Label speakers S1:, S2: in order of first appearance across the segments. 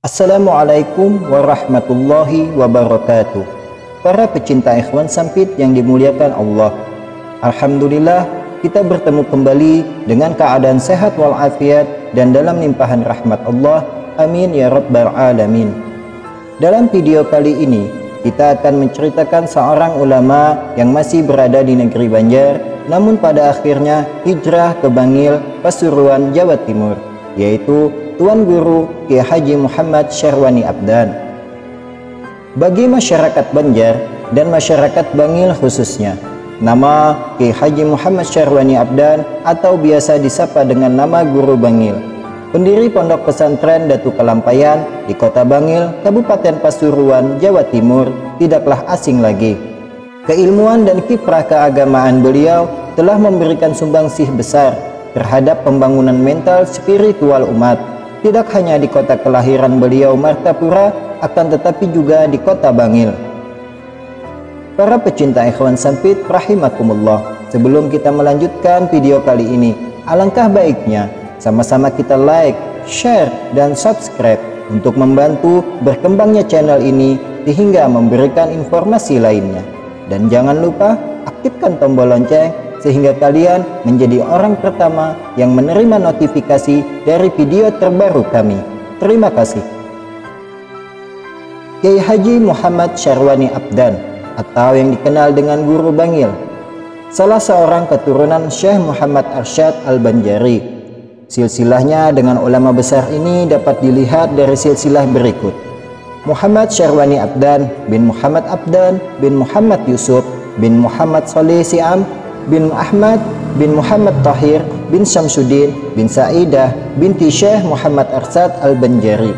S1: Assalamualaikum warahmatullahi wabarakatuh. Para pecinta ikhwan sampit yang dimuliakan Allah, alhamdulillah kita bertemu kembali dengan keadaan sehat walafiat dan dalam limpahan rahmat Allah. Amin ya rabbal alamin. Dalam video kali ini kita akan menceritakan seorang ulama yang masih berada di negeri Banjar, namun pada akhirnya hijrah ke Bangil, Pasuruan, Jawa Timur, yaitu Tuan Guru Kiai Haji Muhammad Syarwani Abdan. Bagi masyarakat Banjar dan masyarakat Bangil khususnya, nama Kiai Haji Muhammad Syarwani Abdan atau biasa disapa dengan nama Guru Bangil, pendiri Pondok Pesantren Datu Kelampayan di Kota Bangil, Kabupaten Pasuruan, Jawa Timur, tidaklah asing lagi. Keilmuan dan kiprah keagamaan beliau telah memberikan sumbangsih besar terhadap pembangunan mental spiritual umat, tidak hanya di kota kelahiran beliau Martapura, akan tetapi juga di Kota Bangil. Para pecinta ikhwan sampit rahimakumullah, sebelum kita melanjutkan video kali ini, alangkah baiknya sama-sama kita like, share, dan subscribe untuk membantu berkembangnya channel ini hingga memberikan informasi lainnya. Dan jangan lupa aktifkan tombol lonceng sehingga kalian menjadi orang pertama yang menerima notifikasi dari video terbaru kami. Terima kasih. Kiai Haji Muhammad Syarwani Abdan atau yang dikenal dengan Guru Bangil, salah seorang keturunan Syekh Muhammad Arsyad Al-Banjari. Silsilahnya dengan ulama besar ini dapat dilihat dari silsilah berikut: Muhammad Syarwani Abdan bin Muhammad Abdan bin Muhammad Yusuf bin Muhammad Saleh Siam bin Ahmad bin Muhammad Tahir bin Syamsuddin bin Saidah binti Syekh Muhammad Arsyad Al-Banjari.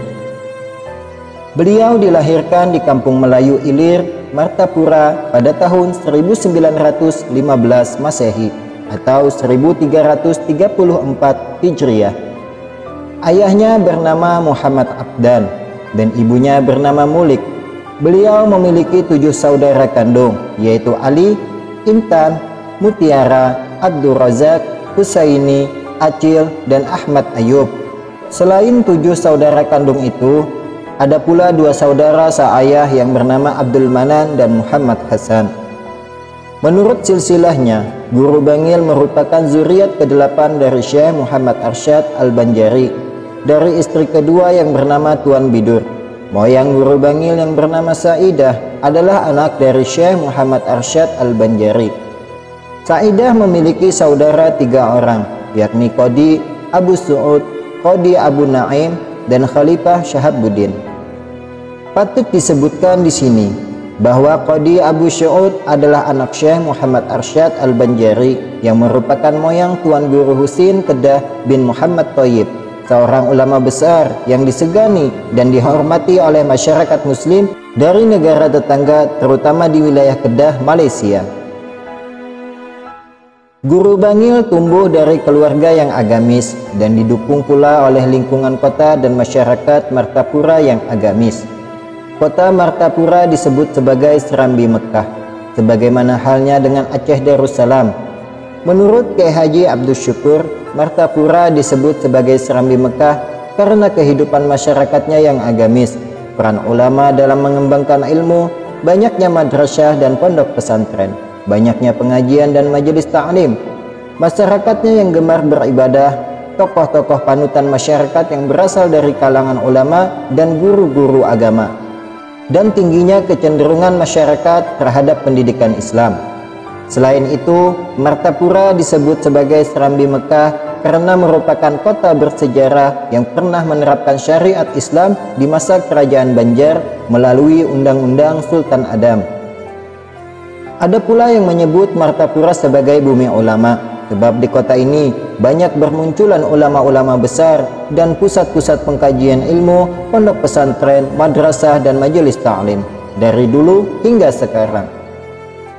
S1: Beliau dilahirkan di Kampung Melayu Ilir, Martapura pada tahun 1915 Masehi atau 1334 Hijriah. Ayahnya bernama Muhammad Abdan dan ibunya bernama Mulik. Beliau memiliki 7 saudara kandung, yaitu Ali, Intan, Mutiara, Abdul Razak, Husaini, Acil, dan Ahmad Ayub. Selain 7 saudara kandung itu, ada pula 2 saudara seayah yang bernama Abdul Manan dan Muhammad Hasan. Menurut silsilahnya, Guru Bangil merupakan zuriat ke-8 dari Syekh Muhammad Arsyad Al-Banjari dari istri kedua yang bernama Tuan Bidur. Moyang Guru Bangil yang bernama Saidah adalah anak dari Syekh Muhammad Arsyad Al-Banjari. Saidah memiliki saudara 3 orang, yakni Qadi Abu Su'ud, Qadi Abu Naim, dan Khalifah Syahabuddin. Patut disebutkan di sini bahwa Qadi Abu Su'ud adalah anak Syekh Muhammad Arsyad Al-Banjari yang merupakan moyang Tuan Guru Husin Kedah bin Muhammad Thayyib, seorang ulama besar yang disegani dan dihormati oleh masyarakat muslim dari negara tetangga, terutama di wilayah Kedah, Malaysia. Guru Bangil tumbuh dari keluarga yang agamis dan didukung pula oleh lingkungan kota dan masyarakat Martapura yang agamis. Kota Martapura disebut sebagai Serambi Mekah, sebagaimana halnya dengan Aceh Darussalam. Menurut Kiai Haji Abdul Syukur, Martapura disebut sebagai Serambi Mekah karena kehidupan masyarakatnya yang agamis, peran ulama dalam mengembangkan ilmu, banyaknya madrasah dan pondok pesantren, banyaknya pengajian dan majelis ta'lim, masyarakatnya yang gemar beribadah, tokoh-tokoh panutan masyarakat yang berasal dari kalangan ulama dan guru-guru agama, dan tingginya kecenderungan masyarakat terhadap pendidikan Islam. Selain itu, Martapura disebut sebagai Serambi Mekah karena merupakan kota bersejarah yang pernah menerapkan syariat Islam di masa kerajaan Banjar melalui Undang-Undang Sultan Adam. Ada pula yang menyebut Martapura sebagai bumi ulama, sebab di kota ini banyak bermunculan ulama-ulama besar dan pusat-pusat pengkajian ilmu, pondok pesantren, madrasah, dan majelis ta'lim dari dulu hingga sekarang.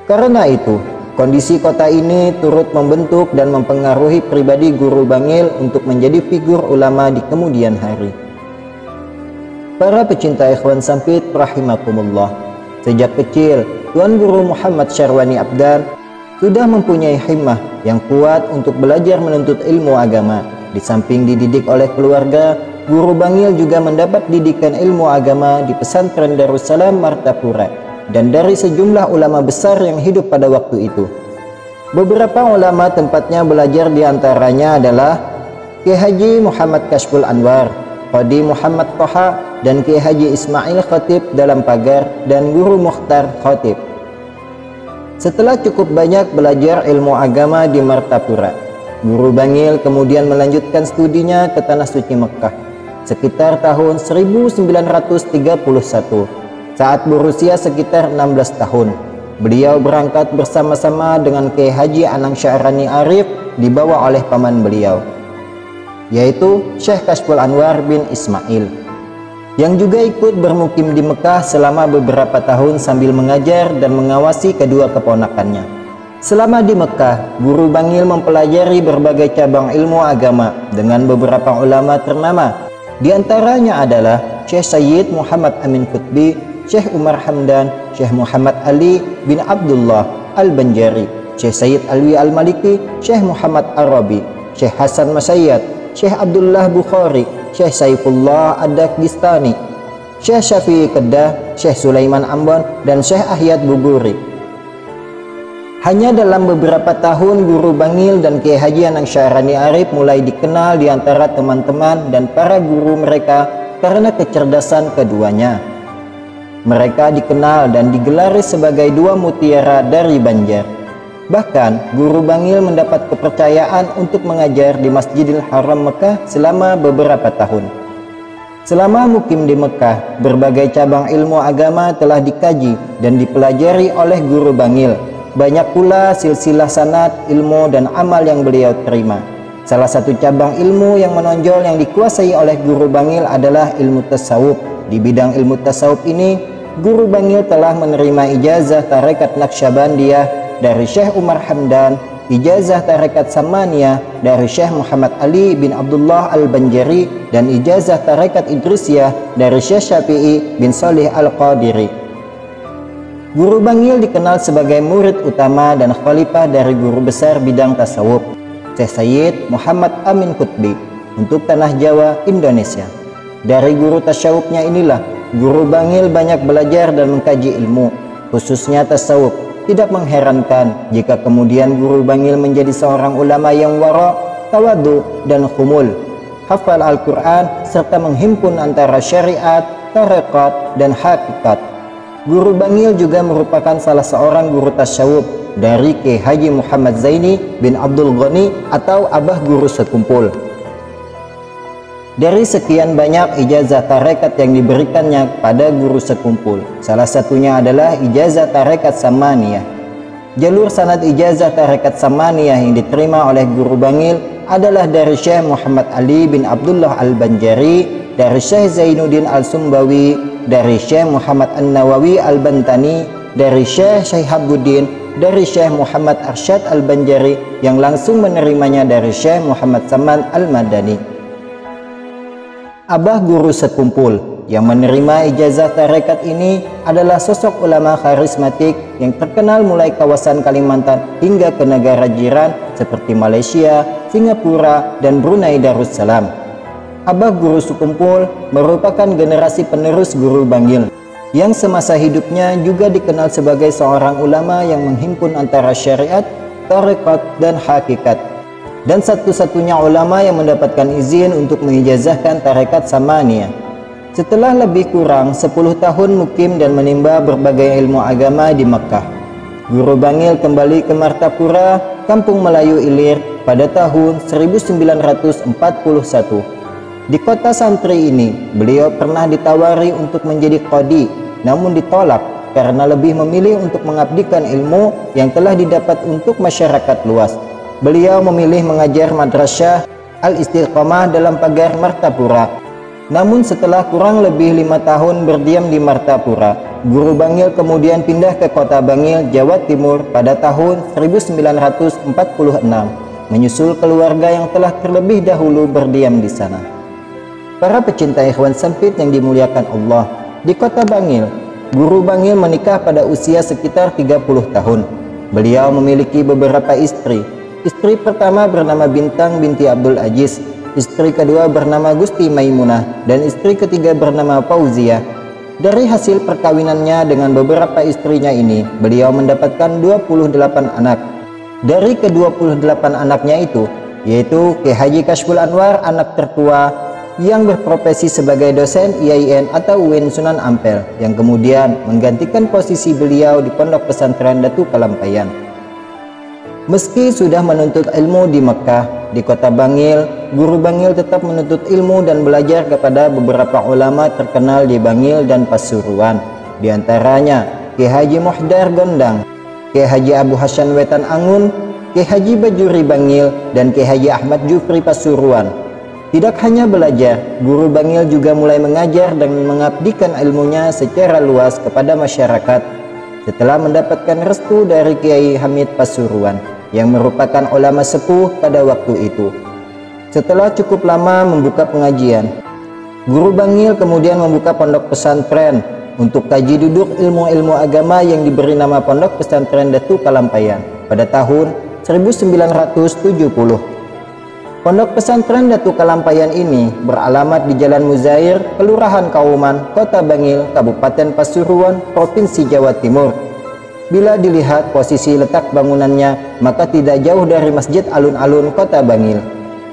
S1: Karena itu, kondisi kota ini turut membentuk dan mempengaruhi pribadi Guru Bangil untuk menjadi figur ulama di kemudian hari. Para pecinta ikhwan sampit rahimakumullah, sejak kecil Tuan Guru Muhammad Syarwani Abdan sudah mempunyai himmah yang kuat untuk belajar menuntut ilmu agama. Di samping dididik oleh keluarga, Guru Bangil juga mendapat didikan ilmu agama di pesantren Darussalam Martapura dan dari sejumlah ulama besar yang hidup pada waktu itu. Beberapa ulama tempatnya belajar diantaranya adalah Kiai Haji Muhammad Kashful Anwar, Qadi Muhammad Toha, dan Kiai Haji Ismail Khatib dalam pagar, dan Guru Mukhtar Khatib. Setelah cukup banyak belajar ilmu agama di Martapura, Guru Bangil kemudian melanjutkan studinya ke Tanah Suci Mekah sekitar tahun 1931. Saat berusia sekitar 16 tahun, beliau berangkat bersama-sama dengan Kiai Haji Anang Sya'rani Arif dibawa oleh paman beliau, yaitu Syekh Kashful Anwar bin Ismail, yang juga ikut bermukim di Mekah selama beberapa tahun sambil mengajar dan mengawasi kedua keponakannya. Selama di Mekah, Guru Bangil mempelajari berbagai cabang ilmu agama dengan beberapa ulama ternama. Di antaranya adalah Syekh Sayyid Muhammad Amin Qutbi, Syekh Umar Hamdan, Syekh Muhammad Ali bin Abdullah Al-Banjari, Syekh Sayyid Alwi Al-Maliki, Syekh Muhammad Arabi, Syekh Hasan Masayyad, Syekh Abdullah Bukhari, Syekh Saifullah Ad-Dagestani, Syekh Syafi'i Kedah, Syekh Sulaiman Ambon, dan Syekh Ahyad Buburi. Hanya dalam beberapa tahun, Guru Bangil dan Kiai Haji Anang Sya'rani Arif mulai dikenal di antara teman-teman dan para guru mereka karena kecerdasan keduanya. Mereka dikenal dan digelari sebagai dua mutiara dari Banjar. Bahkan, Guru Bangil mendapat kepercayaan untuk mengajar di Masjidil Haram Mekah selama beberapa tahun. Selama mukim di Mekah, berbagai cabang ilmu agama telah dikaji dan dipelajari oleh Guru Bangil. Banyak pula silsilah sanad, ilmu, dan amal yang beliau terima. Salah satu cabang ilmu yang menonjol yang dikuasai oleh Guru Bangil adalah ilmu tasawuf. Di bidang ilmu tasawuf ini, Guru Bangil telah menerima ijazah tarekat Naqsyabandiyah dari Syekh Umar Hamdan, ijazah tarekat Samaniyah dari Syekh Muhammad Ali bin Abdullah Al-Banjari, dan ijazah tarekat Idrisiyah dari Syekh Syafi'i bin Shalih Al-Qadiri. Guru Bangil dikenal sebagai murid utama dan khalifah dari guru besar bidang tasawuf, Syekh Sayyid Muhammad Amin Qutbi, untuk tanah Jawa, Indonesia. Dari guru tasawufnya inilah, Guru Bangil banyak belajar dan mengkaji ilmu, khususnya tasawuf. Tidak mengherankan jika kemudian Guru Bangil menjadi seorang ulama yang wara', tawadu, dan khumul, hafal Al-Quran, serta menghimpun antara syariat, tarekat, dan hakikat. Guru Bangil juga merupakan salah seorang guru tasawuf dari Kiai Haji Muhammad Zaini bin Abdul Ghani atau Abah Guru Sekumpul. Dari sekian banyak ijazah tarekat yang diberikannya pada Guru Sekumpul, salah satunya adalah ijazah tarekat Samaniyah. Jalur sanad ijazah tarekat Samaniyah yang diterima oleh Guru Bangil adalah dari Syekh Muhammad Ali bin Abdullah Al-Banjari, dari Syekh Zainuddin Al-Sumbawi, dari Syekh Muhammad An-Nawawi Al-Bantani, dari Syekh Syihabuddin, dari Syekh Muhammad Arsyad Al-Banjari yang langsung menerimanya dari Syekh Muhammad Saman Al-Madani. Abah Guru Sekumpul yang menerima ijazah tarekat ini adalah sosok ulama karismatik yang terkenal mulai kawasan Kalimantan hingga ke negara jiran seperti Malaysia, Singapura, dan Brunei Darussalam. Abah Guru Sekumpul merupakan generasi penerus Guru Bangil yang semasa hidupnya juga dikenal sebagai seorang ulama yang menghimpun antara syariat, tarekat, dan hakikat, dan satu-satunya ulama yang mendapatkan izin untuk mengijazahkan tarekat Samaniyah. Setelah lebih kurang 10 tahun mukim dan menimba berbagai ilmu agama di Mekah, Guru Bangil kembali ke Martapura, Kampung Melayu Ilir pada tahun 1941. Di kota santri ini, beliau pernah ditawari untuk menjadi qadi, namun ditolak karena lebih memilih untuk mengabdikan ilmu yang telah didapat untuk masyarakat luas. Beliau memilih mengajar madrasah Al-Istiqomah dalam pagar Martapura. Namun setelah kurang lebih 5 tahun berdiam di Martapura, Guru Bangil kemudian pindah ke kota Bangil, Jawa Timur pada tahun 1946, menyusul keluarga yang telah terlebih dahulu berdiam di sana. Para pecinta ikhwan sempit yang dimuliakan Allah, di kota Bangil, Guru Bangil menikah pada usia sekitar 30 tahun. Beliau memiliki beberapa istri. Istri pertama bernama Bintang binti Abdul Aziz, istri kedua bernama Gusti Maimunah, dan istri ketiga bernama Fauzia. Dari hasil perkawinannya dengan beberapa istrinya ini, beliau mendapatkan 28 anak. Dari ke-28 anaknya itu, yaitu Kiai Haji Kashful Anwar, anak tertua yang berprofesi sebagai dosen IAIN atau UIN Sunan Ampel, yang kemudian menggantikan posisi beliau di Pondok Pesantren Datu Kalampayan. Meski sudah menuntut ilmu di Mekah, di kota Bangil, guru Bangil tetap menuntut ilmu dan belajar kepada beberapa ulama terkenal di Bangil dan Pasuruan. Di antaranya Kiai Haji Muhdar Gondang, Kiai Haji Abu Hasan Wetan Angun, Kiai Haji Bajuri Bangil, dan Kiai Haji Ahmad Jufri Pasuruan. Tidak hanya belajar, guru Bangil juga mulai mengajar dan mengabdikan ilmunya secara luas kepada masyarakat setelah mendapatkan restu dari Kiai Hamid Pasuruan yang merupakan ulama sepuh pada waktu itu. Setelah cukup lama membuka pengajian, guru Bangil kemudian membuka pondok pesantren untuk kaji duduk ilmu-ilmu agama yang diberi nama Pondok Pesantren Datu Kalampayan pada tahun 1970. Pondok Pesantren Datu Kalampayan ini beralamat di Jalan Muzair, Kelurahan Kauman, Kota Bangil, Kabupaten Pasuruan, Provinsi Jawa Timur. Bila dilihat posisi letak bangunannya, maka tidak jauh dari Masjid Alun-Alun Kota Bangil.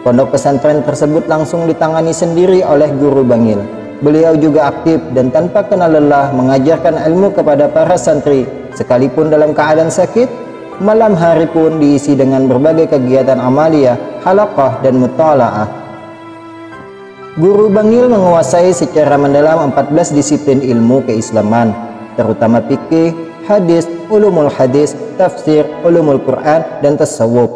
S1: Pondok pesantren tersebut langsung ditangani sendiri oleh guru Bangil. Beliau juga aktif dan tanpa kenal lelah mengajarkan ilmu kepada para santri, sekalipun dalam keadaan sakit. Malam hari pun diisi dengan berbagai kegiatan amaliyah, halaqah, dan mutalaah. Guru Bangil menguasai secara mendalam 14 disiplin ilmu keislaman, terutama fikih, hadis, ulumul hadis, tafsir, ulumul Quran, dan tasawuf.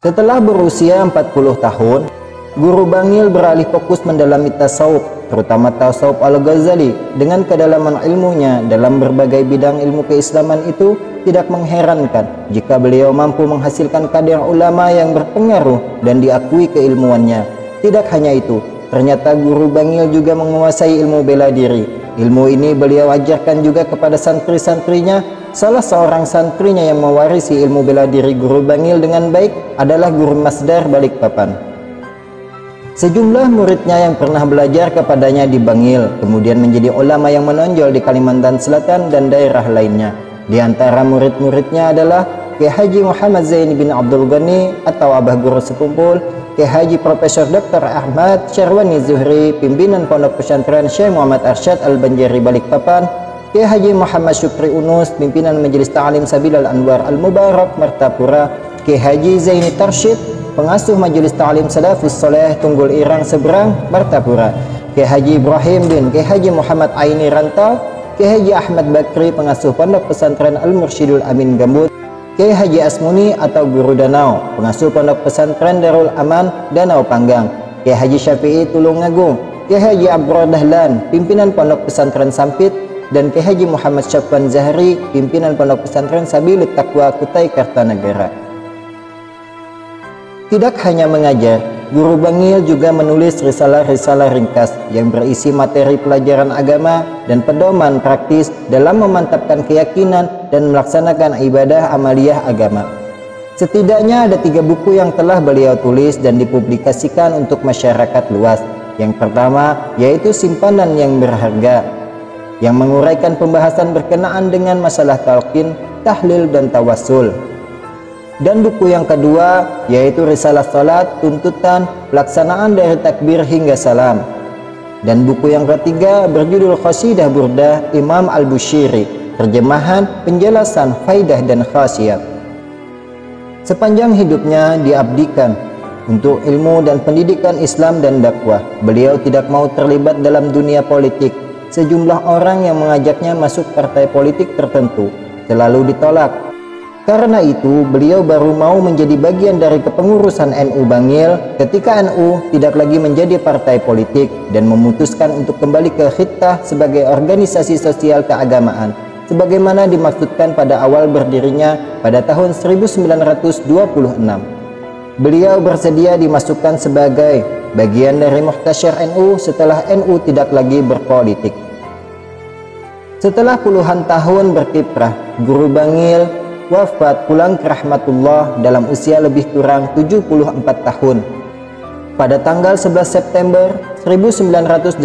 S1: Setelah berusia 40 tahun, guru Bangil beralih fokus mendalami tasawuf, terutama tasawuf Al-Ghazali. Dengan kedalaman ilmunya dalam berbagai bidang ilmu keislaman itu, tidak mengherankan jika beliau mampu menghasilkan kader ulama yang berpengaruh dan diakui keilmuannya. Tidak hanya itu, ternyata guru Bangil juga menguasai ilmu bela diri. Ilmu ini beliau ajarkan juga kepada santri-santrinya. Salah seorang santrinya yang mewarisi ilmu bela diri guru Bangil dengan baik adalah Guru Masdar Balikpapan. Sejumlah muridnya yang pernah belajar kepadanya di Bangil kemudian menjadi ulama yang menonjol di Kalimantan Selatan dan daerah lainnya. Di antara murid-muridnya adalah Kiai Haji Muhammad Zaini bin Abdul Ghani atau Abah Guru Sekumpul, Kiai Haji Profesor Dr. Ahmad Syarwani Zuhri, pimpinan Pondok Pesantren Syekh Muhammad Arsyad Al-Banjari Balikpapan, Kiai Haji Muhammad Syukri Unus, pimpinan Majelis Ta'lim Sabilal Anwar Al-Mubarak Martapura, Kiai Haji Zaini Tarsyid, pengasuh Majelis Ta'lim Salafus Soleh Tunggul Irang Seberang Martapura, Kiai Haji Ibrahim bin Kiai Haji Muhammad Aini Rantau, Kiai Haji Ahmad Bakri, pengasuh Pondok Pesantren Al-Mursyidul Amin Gambut, Kiai Haji Asmuni atau Guru Danau, pengasuh Pondok Pesantren Darul Aman Danau Panggang, Kiai Haji Syafi'i Tulungagung, Kiai Haji Abdur Dahlan, pimpinan Pondok Pesantren Sampit, dan Kiai Haji Muhammad Syafwan Zahri, pimpinan Pondok Pesantren Sabilut Taqwa Kutai Kartanegara. Tidak hanya mengajar, guru Bangil juga menulis risalah-risalah ringkas yang berisi materi pelajaran agama dan pedoman praktis dalam memantapkan keyakinan dan melaksanakan ibadah amaliyah agama. Setidaknya ada 3 buku yang telah beliau tulis dan dipublikasikan untuk masyarakat luas. Yang pertama yaitu Simpanan yang Berharga, yang menguraikan pembahasan berkenaan dengan masalah talqin, tahlil, dan tawassul. Dan buku yang kedua yaitu Risalah Salat, Tuntutan, Pelaksanaan dari Takbir hingga Salam. Dan buku yang ketiga berjudul Qasidah Burdah Imam Al-Bushiri, terjemahan, penjelasan, faidah, dan khasiat. Sepanjang hidupnya diabdikan untuk ilmu dan pendidikan Islam dan dakwah. Beliau tidak mau terlibat dalam dunia politik. Sejumlah orang yang mengajaknya masuk partai politik tertentu selalu ditolak. Karena itu, beliau baru mau menjadi bagian dari kepengurusan NU Bangil ketika NU tidak lagi menjadi partai politik dan memutuskan untuk kembali ke khittah sebagai organisasi sosial keagamaan, sebagaimana dimaksudkan pada awal berdirinya pada tahun 1926. Beliau bersedia dimasukkan sebagai bagian dari Muhtasyar NU setelah NU tidak lagi berpolitik. Setelah puluhan tahun berkiprah, Guru Bangil wafat pulang ke rahmatullah dalam usia lebih kurang 74 tahun. pada tanggal 11 September 1989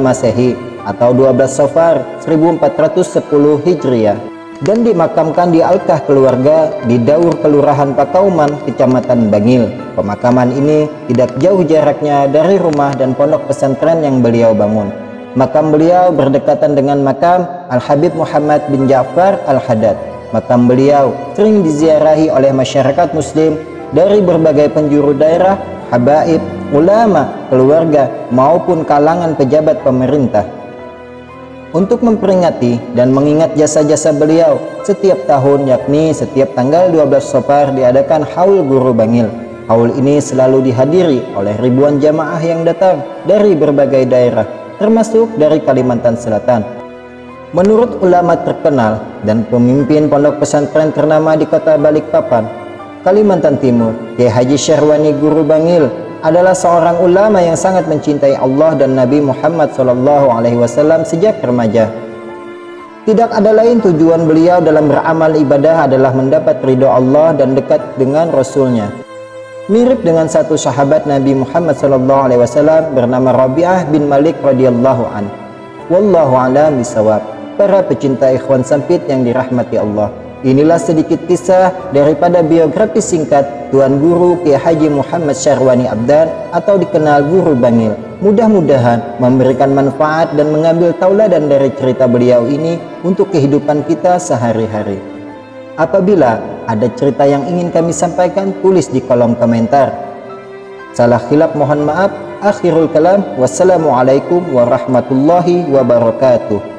S1: Masehi atau 12 Safar 1410 Hijriah dan dimakamkan di Alkah keluarga di Daur Kelurahan Pakauman, Kecamatan Bangil. Pemakaman ini tidak jauh jaraknya dari rumah dan pondok pesantren yang beliau bangun. Makam beliau berdekatan dengan makam Al-Habib Muhammad bin Ja'far Al-Haddad. Makam beliau sering diziarahi oleh masyarakat muslim dari berbagai penjuru daerah, habaib, ulama, keluarga, maupun kalangan pejabat pemerintah. Untuk memperingati dan mengingat jasa-jasa beliau, setiap tahun yakni setiap tanggal 12 Safar diadakan Haul Guru Bangil. Haul ini selalu dihadiri oleh ribuan jamaah yang datang dari berbagai daerah, termasuk dari Kalimantan Selatan. Menurut ulama terkenal dan pemimpin pondok pesantren ternama di kota Balikpapan, Kalimantan Timur, Kiai Haji Syahwani Guru Bangil adalah seorang ulama yang sangat mencintai Allah dan Nabi Muhammad SAW sejak remaja. Tidak ada lain tujuan beliau dalam beramal ibadah adalah mendapat ridho Allah dan dekat dengan Rasulnya. Mirip dengan satu sahabat Nabi Muhammad SAW bernama Rabi'ah bin Malik radhiyallahu an. Wallahu a'lam bishawab. Para pecinta ikhwan sampit yang dirahmati Allah, inilah sedikit kisah daripada biografi singkat Tuan Guru Kiai Haji Muhammad Syahwani Abdan atau dikenal Guru Bangil. Mudah-mudahan memberikan manfaat dan mengambil tauladan dari cerita beliau ini untuk kehidupan kita sehari-hari. Apabila ada cerita yang ingin kami sampaikan, tulis di kolom komentar. Salah khilaf mohon maaf. Akhirul kalam. Wassalamualaikum warahmatullahi wabarakatuh.